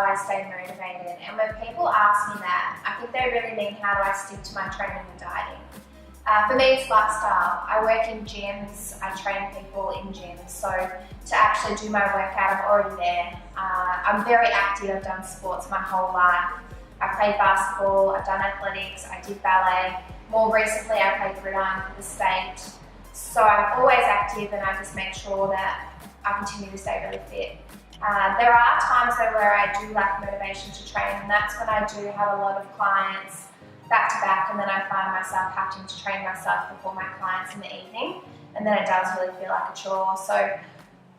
I stay motivated. And when people ask me that, I think they really mean how do I stick to my training and dieting. For me, it's lifestyle. I work in gyms, I train people in gyms, so to actually do my workout, I'm already there. I'm very active, I've done sports my whole life. I played basketball, I've done athletics, I did ballet. More recently, I played gridiron for the state. So I'm always active and I just make sure that I continue to stay really fit. There are times though where I do lack motivation to train, and that's when I do have a lot of clients back to back, and then I find myself having to train myself before my clients in the evening, and then it does really feel like a chore. So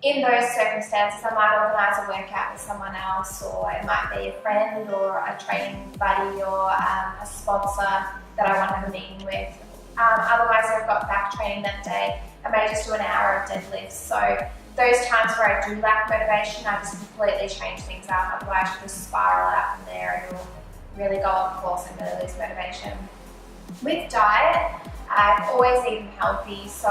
in those circumstances, I might organise a workout with someone else, or it might be a friend or a training buddy or a sponsor that I want to have a meeting with. Otherwise, if I've got back training that day, I may just do an hour of deadlifts. So those times where I do lack motivation, I just completely change things up, otherwise I just spiral out from there and it'll really go off course and really lose motivation. With diet, I've always eaten healthy, so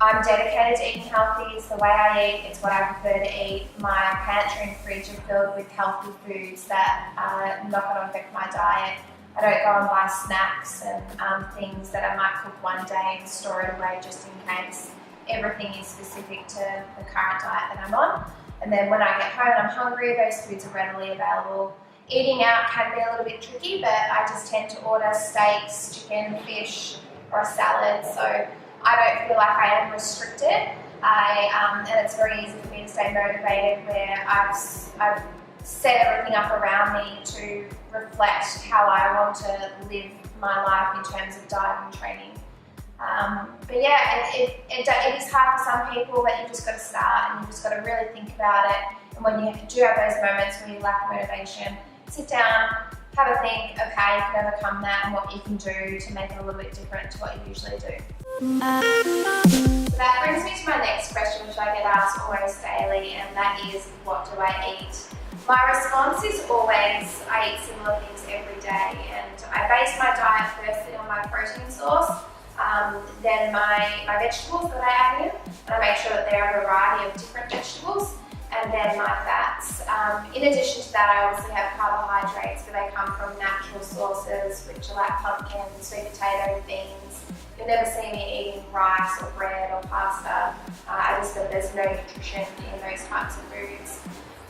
I'm dedicated to eating healthy. It's the way I eat, it's what I prefer to eat. My pantry and fridge are filled with healthy foods that are not going to affect my diet. I don't go and buy snacks and things that I might cook one day and store it away just in case. Everything is specific to the current diet that I'm on. And then when I get home and I'm hungry, those foods are readily available. Eating out can be a little bit tricky, but I just tend to order steaks, chicken, fish, or a salad. So I don't feel like I am restricted. And it's very easy for me to stay motivated where I've set everything up around me to reflect how I want to live my life in terms of diet and training. But yeah, it is hard for some people, but you just got to start and you just got to really think about it. And when you do have those moments where you lack motivation, sit down, have a think of how you can overcome that and what you can do to make it a little bit different to what you usually do. So that brings me to my next question, which I get asked almost daily, and that is, what do I eat? My response is always, I eat similar things every day, and I base my diet firstly on my protein source, then my vegetables that I add in, and I make sure that there are a variety of different vegetables, and then my fats. In addition to that, I obviously have carbohydrates, but they come from natural sources, which are like pumpkin, sweet potato, beans. You'll never see me eating rice or bread or pasta. I just feel there's no nutrition in those types of foods.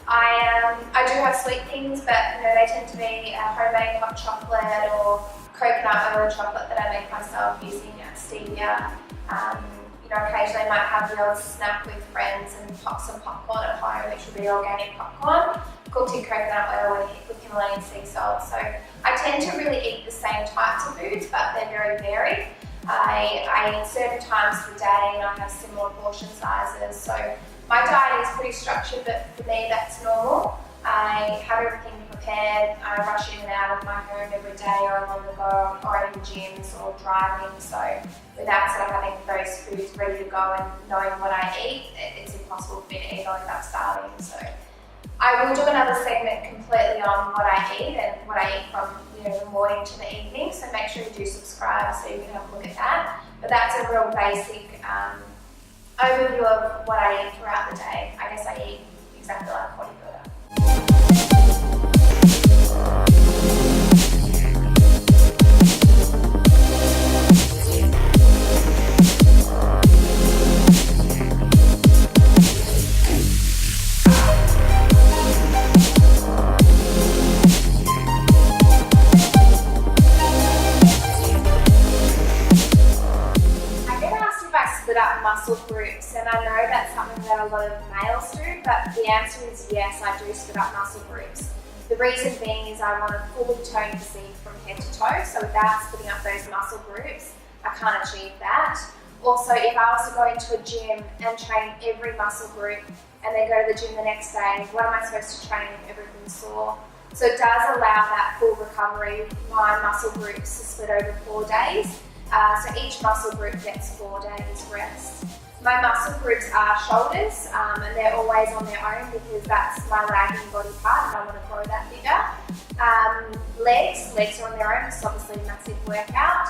I do have sweet things, but they tend to be homemade hot chocolate or coconut oil chocolate that I make myself using stevia. Occasionally I might have the odd snack with friends and pop some popcorn at home, which will be organic popcorn, cooked in coconut oil with Himalayan sea salt. So I tend to really eat the same types of foods, but they're very varied. I eat certain times of the day and I have similar portion sizes. So my diet is pretty structured, but for me that's normal. I have everything prepared. I rush in and out of my home every day, or I'm on the go, or I'm in gyms or driving. So without sort of having those foods ready to go and knowing what I eat, it's impossible for me to eat or end up starving. So I will do another segment completely on what I eat and what I eat from the morning to the evening. So make sure you do subscribe so you can have a look at that. But that's a real basic overview of what I eat throughout the day. I guess I eat exactly like a bodybuilder. Muscle groups, and I know that's something that a lot of males do, but the answer is yes, I do split up muscle groups. The reason being is I want a fully toned physique from head to toe, so without splitting up those muscle groups, I can't achieve that. Also, if I was to go into a gym and train every muscle group and then go to the gym the next day, what am I supposed to train if everything's sore? So it does allow that full recovery. My muscle groups are split over 4 days. So each muscle group gets 4 days rest. My muscle groups are shoulders, and they're always on their own because that's my lagging body part and I want to grow that bigger. Legs are on their own, it's obviously a massive workout.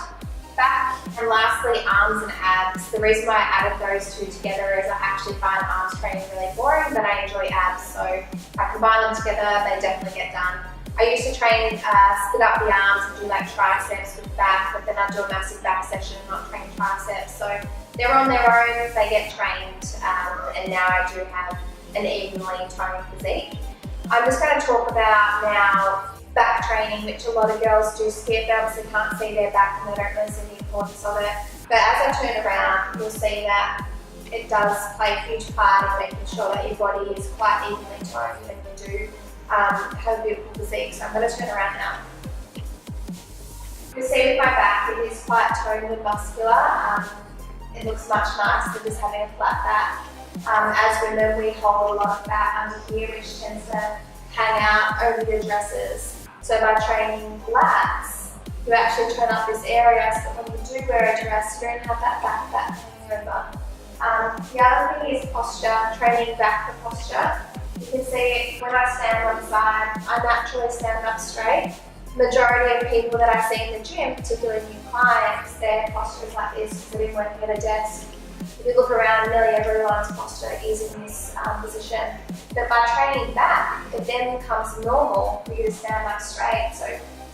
Back, and lastly arms and abs. The reason why I added those two together is I actually find arms training really boring, but I enjoy abs, so I combine them together, they definitely get done. I used to train, split up the arms and do like triceps with back, but then I do a massive back session and not train triceps. So they're on their own, they get trained, and now I do have an evenly toned physique. I'm just going to talk about now back training, which a lot of girls do skip. They obviously can't see their back and they don't really see the importance of it. But as I turn around, you'll see that it does play a huge part in making sure that your body is quite evenly toned when you do have a beautiful physique. So I'm going to turn around now. You'll see with my back, it is quite toned and muscular. It looks much nicer than just having a flat back. As women, we hold a lot of fat under here, which tends to hang out over your dresses. So by training lats, you actually turn up this area so that when you do wear a dress, you don't have that back fat hanging over. The other thing is posture, training back the posture. You can see when I stand on the side, I naturally stand up straight. Majority of people that I see in the gym, particularly new clients, their posture is like this, sitting working at a desk. If you look around, nearly everyone's posture is in this position. But by training back, it then becomes normal for you to stand up straight. So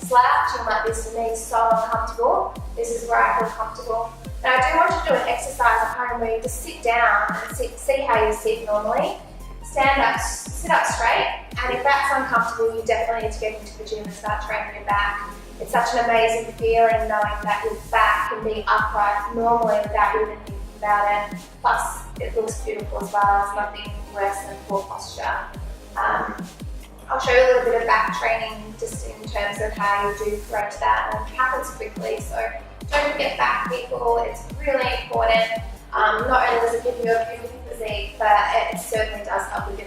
slouching like this for me is so uncomfortable. This is where I feel comfortable. And I do want you to do an exercise at home where you just sit down and see how you sit normally. Stand up, sit up straight, and if that's uncomfortable, you definitely need to get into the gym and start training your back. It's such an amazing feeling knowing that your back can be upright normally without even thinking about it. Plus, it looks beautiful as well. There's nothing worse than poor posture. I'll show you a little bit of back training just in terms of how you do correct that, and it happens quickly. So don't forget back, people. It's really important. Not only does it give you a beautiful physique, but it certainly does help with your